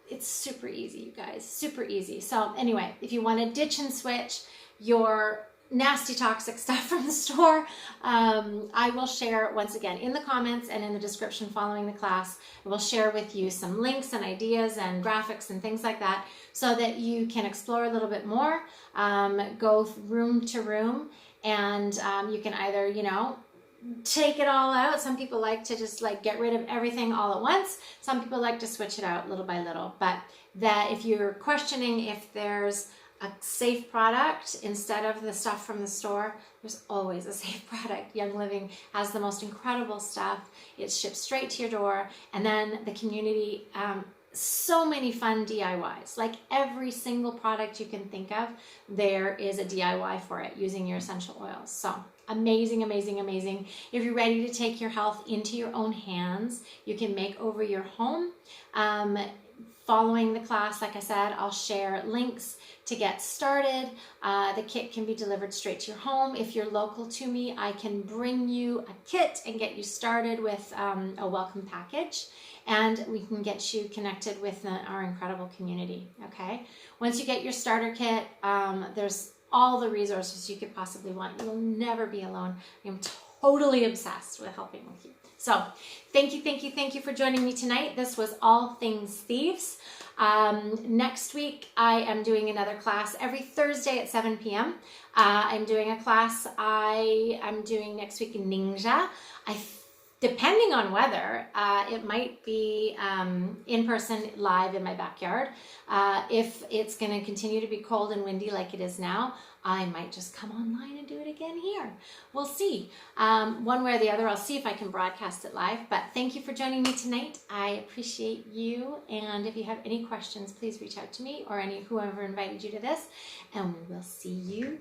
It's super easy, you guys, super easy. So anyway, if you want to ditch and switch your nasty toxic stuff from the store, I will share once again in the comments and in the description following the class. I will share with you some links and ideas and graphics and things like that, so that you can explore a little bit more, go room to room, and you can either, you know, take it all out. Some people like to just like get rid of everything all at once. Some people like to switch it out little by little. But that if you're questioning if there's a safe product instead of the stuff from the store, there's always a safe product. Young Living has the most incredible stuff. It's shipped straight to your door. And then the community, so many fun DIYs. Like every single product you can think of, there is a DIY for it using your essential oils. So amazing, amazing, amazing. If you're ready to take your health into your own hands, you can make over your home. Following the class, like I said, I'll share links to get started. The kit can be delivered straight to your home. If you're local to me, I can bring you a kit and get you started with a welcome package, and we can get you connected with our incredible community, okay? Once you get your starter kit, there's all the resources you could possibly want. You will never be alone. I'm totally obsessed with helping with you. So thank you for joining me tonight. This was All Things Thieves. Next week, I am doing another class every Thursday at 7 p.m. I'm doing a class I'm doing next week in Ninja. Depending on weather, it might be in person live in my backyard. If it's going to continue to be cold and windy like it is now, I might just come online and do it again here. We'll see. One way or the other, I'll see if I can broadcast it live. But thank you for joining me tonight. I appreciate you. And if you have any questions, please reach out to me or whoever invited you to this. And we will see you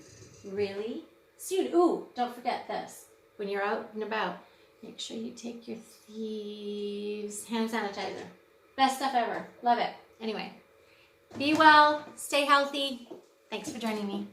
really soon. Ooh, don't forget this. When you're out and about, make sure you take your Thieves hand sanitizer. Best stuff ever. Love it. Anyway, be well, stay healthy. Thanks for joining me.